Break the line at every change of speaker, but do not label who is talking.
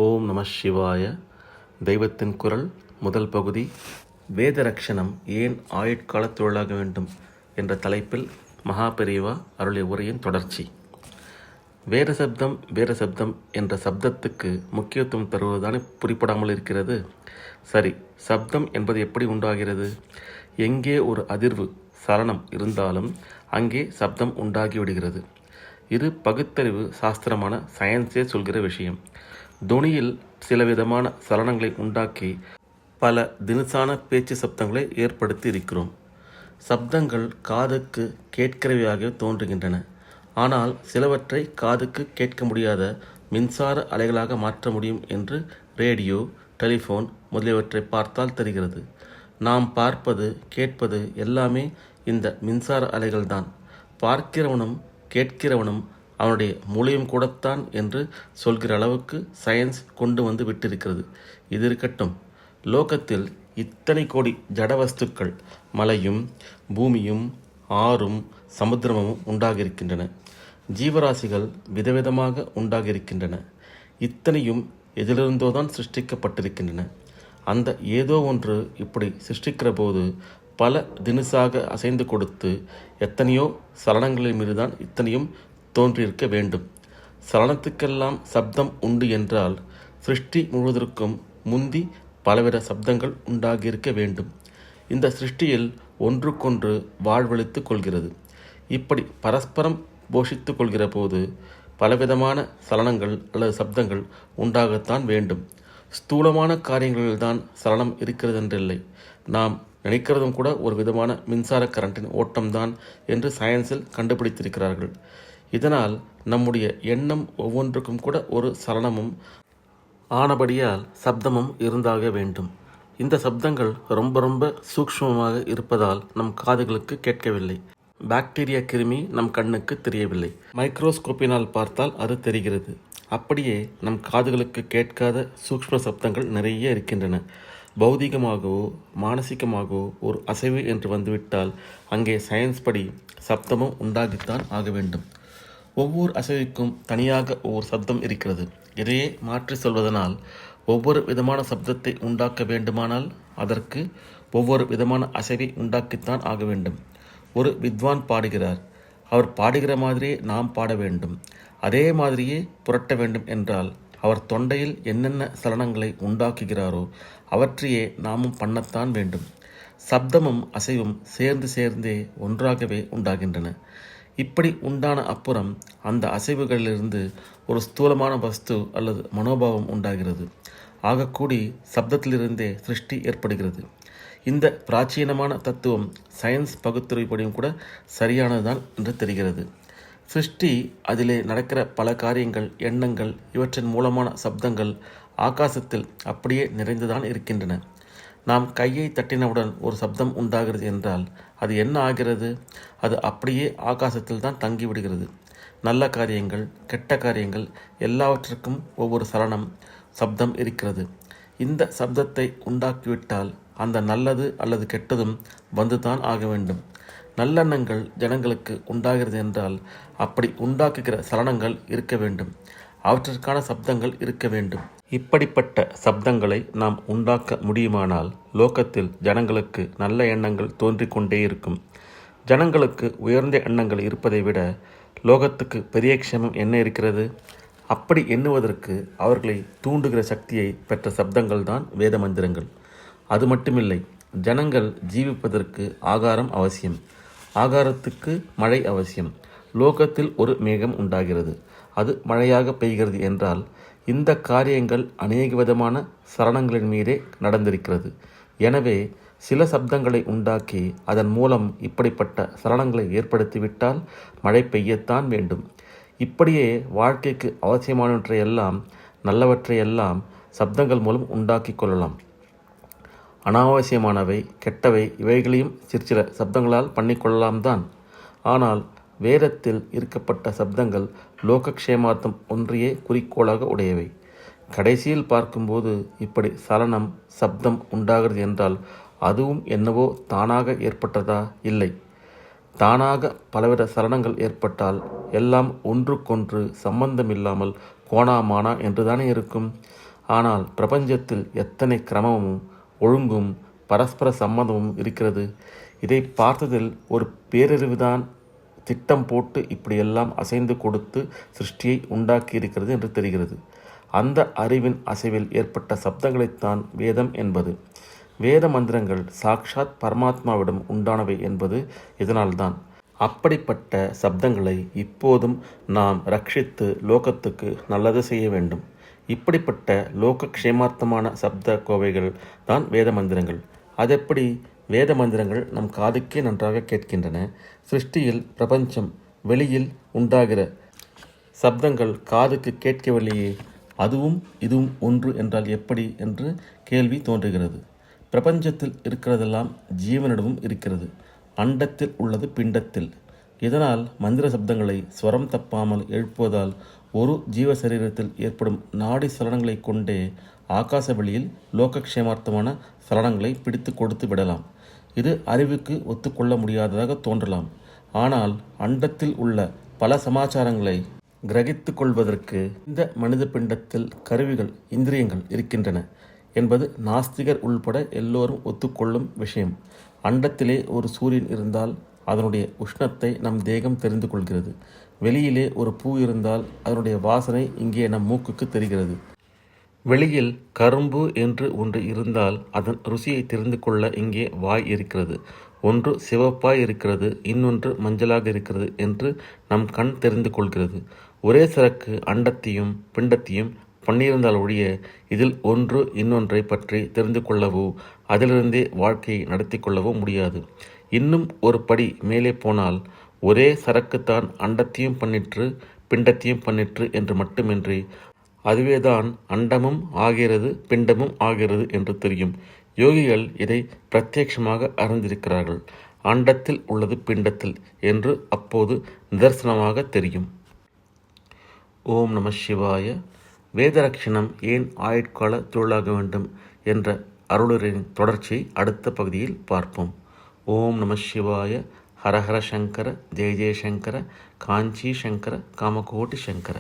ஓம் நம சிவாய. தெய்வத்தின் குரல் முதல் பகுதி. வேத ரக்ஷணம் ஏன் ஆயுட்கால தொழிலாக வேண்டும் என்ற தலைப்பில் மகாபெரிவா அருளிய உரையின் தொடர்ச்சி. வேத சப்தம் என்ற சப்தத்துக்கு முக்கியத்துவம் தருவதுதானே புரிப்படாமல் இருக்கிறது. சரி, சப்தம் என்பது எப்படி உண்டாகிறது? எங்கே ஒரு அதிர்வு சலனம் இருந்தாலும் அங்கே சப்தம் உண்டாகிவிடுகிறது. இது பகுத்தறிவு சாஸ்திரமான சயின்ஸே சொல்கிற விஷயம். துணியில் சில விதமான சலனங்களை உண்டாக்கி பல தினுசான பேச்சு சப்தங்களை ஏற்படுத்தி இருக்கிறோம். சப்தங்கள் காதுக்கு கேட்கிறவையாக தோன்றுகின்றன. ஆனால் சிலவற்றை காதுக்கு கேட்க முடியாத மின்சார அலைகளாக மாற்ற முடியும் என்று ரேடியோ, டெலிஃபோன் முதலியவற்றை பார்த்தால் தெரிகிறது. நாம் பார்ப்பது, கேட்பது எல்லாமே இந்த மின்சார அலைகள்தான். பார்க்கிறவனும் கேட்கிறவனும் அவனுடைய மூளையும் கூடத்தான் என்று சொல்கிற அளவுக்கு சயின்ஸ் கொண்டு வந்து விட்டிருக்கிறது. இது இருக்கட்டும். லோகத்தில் இத்தனை கோடி ஜடவஸ்துக்கள், மலையும் பூமியும் ஆறும் சமுத்திரமும் உண்டாகியிருக்கின்றன. ஜீவராசிகள் விதவிதமாக உண்டாகியிருக்கின்றன. இத்தனையும் எதிலிருந்தோதான் சிருஷ்டிக்கப்பட்டிருக்கின்றன. அந்த ஏதோ ஒன்று இப்படி சிருஷ்டிக்கிற போது பல தினுசாக அசைந்து கொடுத்து எத்தனையோ சலனங்களின் மீதுதான் இத்தனையும் தோன்றியிருக்க வேண்டும். சலனத்துக்கெல்லாம் சப்தம் உண்டு என்றால் சிருஷ்டி முழுவதற்கும் முந்தி பலவித சப்தங்கள் உண்டாகியிருக்க வேண்டும். இந்த சிருஷ்டியில் ஒன்றுக்கொன்று வாழ்வழித்து கொள்கிறது. இப்படி பரஸ்பரம் போஷித்து கொள்கிற போது பலவிதமான சலனங்கள் அல்லது சப்தங்கள் உண்டாகத்தான் வேண்டும். ஸ்தூலமான காரியங்களில்தான் சலனம் இருக்கிறதென்றில்லை. நாம் நினைக்கிறதும் கூட ஒரு விதமான மின்சார கரண்டின் ஓட்டம்தான் என்று சயின்ஸில் கண்டுபிடித்திருக்கிறார்கள். இதனால் நம்முடைய எண்ணம் ஒவ்வொன்றுக்கும் கூட ஒரு சலனமும் ஆனபடியால் சப்தமும் இருந்தாக வேண்டும். இந்த சப்தங்கள் ரொம்ப ரொம்ப சூக்ஷ்மமாக இருப்பதால் நம் காதுகளுக்கு கேட்கவில்லை. பாக்டீரியா கிருமி நம் கண்ணுக்கு தெரியவில்லை. மைக்ரோஸ்கோப்பினால் பார்த்தால் அது தெரிகிறது. அப்படியே நம் காதுகளுக்கு கேட்காத சூக்ஷ்ம சப்தங்கள் நிறைய இருக்கின்றன. பௌதிகமாகவோ மானசிகமாகவோ ஒரு அசைவு என்று வந்துவிட்டால் அங்கே சயின்ஸ் படி சப்தமும் உண்டாகித்தான் ஆக வேண்டும். ஒவ்வொரு அசைவுக்கும் தனியாக ஒவ்வொரு சப்தம் இருக்கிறது. இதையே மாற்றி சொல்வதனால் ஒவ்வொரு விதமான சப்தத்தை உண்டாக்க வேண்டுமானால் அதற்கு ஒவ்வொரு விதமான அசைவை உண்டாக்கித்தான் ஆக வேண்டும். ஒரு வித்வான் பாடுகிறார். அவர் பாடுகிற மாதிரியே நாம் பாட வேண்டும். அதே மாதிரியே புரட்ட வேண்டும் என்றால் அவர் தொண்டையில் என்னென்ன சலனங்களை உண்டாக்குகிறாரோ அவற்றையே நாமும் பண்ணத்தான் வேண்டும். சப்தமும் அசைவும் சேர்ந்தே ஒன்றாகவே உண்டாகின்றன. இப்படி உண்டான அப்புறம் அந்த அசைவுகளிலிருந்து ஒரு ஸ்தூலமான வஸ்து அல்லது மனோபாவம் உண்டாகிறது. ஆகக்கூடி சப்தத்திலிருந்தே சிருஷ்டி ஏற்படுகிறது. இந்த பிராச்சீனமான தத்துவம் சயின்ஸ் பகுத்தறிவுப்படியும் கூட சரியானதுதான் என்று தெரிகிறது. சிருஷ்டி, அதிலே நடக்கிற பல காரியங்கள், எண்ணங்கள், இவற்றின் மூலமான சப்தங்கள் ஆகாசத்தில் அப்படியே நிறைந்துதான் இருக்கின்றன. நாம் கையை தட்டினவுடன் ஒரு சப்தம் உண்டாகிறது என்றால் அது என்ன ஆகிறது? அது அப்படியே ஆகாசத்தில் தான் தங்கிவிடுகிறது. நல்ல காரியங்கள், கெட்ட காரியங்கள் எல்லாவற்றிற்கும் ஒவ்வொரு சலனம், சப்தம் இருக்கிறது. இந்த சப்தத்தை உண்டாக்கிவிட்டால் அந்த நல்லது அல்லது கெட்டதும் வந்துதான் ஆக வேண்டும். நல்லெண்ணங்கள் ஜனங்களுக்கு உண்டாகிறது என்றால் அப்படி உண்டாக்குகிற சலனங்கள் இருக்க வேண்டும். அவற்றிற்கான சப்தங்கள் இருக்க வேண்டும். இப்படிப்பட்ட சப்தங்களை நாம் உண்டாக்க முடியுமானால் லோகத்தில் ஜனங்களுக்கு நல்ல எண்ணங்கள் தோன்றிக் கொண்டே இருக்கும். ஜனங்களுக்கு உயர்ந்த எண்ணங்கள் இருப்பதை விட லோகத்துக்கு பெரிய க்ஷேமம் என்ன இருக்கிறது? அப்படி எண்ணுவதற்கு அவர்களை தூண்டுகிற சக்தியை பெற்ற சப்தங்கள் தான் வேத மந்திரங்கள். அது மட்டுமில்லை, ஜனங்கள் ஜீவிப்பதற்கு ஆகாரம் அவசியம். ஆகாரத்துக்கு மழை அவசியம். லோகத்தில் ஒரு மேகம் உண்டாகிறது, அது மழையாக பெய்கிறது என்றால் இந்த காரியங்கள் அநேக விதமான சலனங்களின் மீதே நடந்திருக்கிறது. எனவே சில சப்தங்களை உண்டாக்கி அதன் மூலம் இப்படிப்பட்ட சலனங்களை ஏற்படுத்திவிட்டால் மழை பெய்யத்தான் வேண்டும். இப்படியே வாழ்க்கைக்கு அவசியமானவற்றையெல்லாம், நல்லவற்றையெல்லாம் சப்தங்கள் மூலம் உண்டாக்கி கொள்ளலாம். அனாவசியமானவை, கெட்டவை இவைகளையும் சிற்சில சப்தங்களால் பண்ணிக்கொள்ளலாம் தான். ஆனால் வேதத்தில் இருக்கப்பட்ட சப்தங்கள் லோகக்ஷேமார்த்தம் ஒன்றையே குறிக்கோளாக உடையவை. கடைசியில் பார்க்கும்போது இப்படி சலனம், சப்தம் உண்டாகிறது என்றால் அதுவும் என்னவோ தானாக ஏற்பட்டதா? இல்லை. தானாக பலவித சலனங்கள் ஏற்பட்டால் எல்லாம் ஒன்றுக்கொன்று சம்பந்தமில்லாமல் கோணாமானா என்றுதானே இருக்கும். ஆனால் பிரபஞ்சத்தில் எத்தனை கிரமமும் ஒழுங்கும் பரஸ்பர சம்மதமும் இருக்கிறது. இதை பார்த்ததில் ஒரு பேரறிவுதான் திட்டம் போட்டு இப்படியெல்லாம் அசைந்து கொடுத்து சிருஷ்டியை உண்டாக்கியிருக்கிறது என்று தெரிகிறது. அந்த அறிவின் அசைவில் ஏற்பட்ட சப்தங்களைத்தான் வேதம் என்பது. வேத மந்திரங்கள் சாக்ஷாத் பரமாத்மாவிடம் உண்டானவை என்பது இதனால்தான். அப்படிப்பட்ட சப்தங்களை இப்போதும் நாம் ரட்சித்து லோகத்துக்கு நல்லது செய்ய வேண்டும். இப்படிப்பட்ட லோக க்ஷேமார்த்தமான சப்த கோவைகள் தான் வேத மந்திரங்கள். அதெப்படி வேத மந்திரங்கள் நம் காதுக்கே நன்றாக கேட்கின்றன. சிருஷ்டியில் பிரபஞ்சம் வெளியில் உண்டாகிற சப்தங்கள் காதுக்கு கேட்கவில்லையே, அதுவும் இதுவும் ஒன்று என்றால் எப்படி என்று கேள்வி தோன்றுகிறது. பிரபஞ்சத்தில் இருக்கிறதெல்லாம் ஜீவனிடமும் இருக்கிறது. அண்டத்தில் உள்ளது பிண்டத்தில். இதனால் மந்திர சப்தங்களை ஸ்வரம் தப்பாமல் எழுப்புவதால் ஒரு ஜீவசரீரத்தில் ஏற்படும் நாடி சலனங்களை கொண்டே ஆகாச வெளியில் லோகக்ஷேமார்த்தமான சலனங்களை பிடித்து கொடுத்து விடலாம். இது அறிவுக்கு ஒத்துக்கொள்ள முடியாததாக தோன்றலாம். ஆனால் அண்டத்தில் உள்ள பல சமாச்சாரங்களை கிரகித்து கொள்வதற்கு இந்த மனித பிண்டத்தில் கருவிகள், இந்திரியங்கள் இருக்கின்றன என்பது நாஸ்திகர் உள்பட எல்லோரும் ஒத்துக்கொள்ளும் விஷயம். அண்டத்திலே ஒரு சூரியன் இருந்தால் அதனுடைய உஷ்ணத்தை நம் தேகம் தெரிந்து கொள்கிறது. வெளியிலே ஒரு பூ இருந்தால் அதனுடைய வாசனை இங்கே நம் மூக்குக்கு தெரிகிறது. வெளியில் கரும்பு என்று ஒன்று இருந்தால் அதன் ருசியை தெரிந்து கொள்ள இங்கே வாய் இருக்கிறது. ஒன்று சிவப்பாய் இருக்கிறது, இன்னொன்று மஞ்சளாக இருக்கிறது என்று நம் கண் தெரிந்து கொள்கிறது. ஒரே சரக்கு அண்டத்தையும் பிண்டத்தையும் பண்ணியிருந்தால் ஒழிய இதில் ஒன்று இன்னொன்றை பற்றி தெரிந்து கொள்ளவோ அதிலிருந்தே வாழ்க்கையை நடத்தி கொள்ளவோ முடியாது. இன்னும் ஒரு படி மேலே போனால் ஒரே சரக்குத்தான் அண்டத்தையும் பண்ணிற்று பிண்டத்தையும் பண்ணிற்று என்று மட்டுமின்றி அதுவேதான் அண்டமும் ஆகிறது பிண்டமும் ஆகிறது என்று தெரியும். யோகிகள் இதை பிரத்யட்சமாக அறிந்திருக்கிறார்கள். அண்டத்தில் உள்ளது பிண்டத்தில் என்று அப்போது நிதர்சனமாக தெரியும். ஓம் நம சிவாய. வேதரட்சணம் ஏன் ஆயுட்கால தொழிலாக வேண்டும் என்ற அருளுரையின் தொடர்ச்சியை அடுத்த பகுதியில் பார்ப்போம். ஓம் நம சிவாய. ஹரஹர சங்கர, ஜெய ஜெயசங்கர, காஞ்சி சங்கர, காமகோட்டி சங்கர.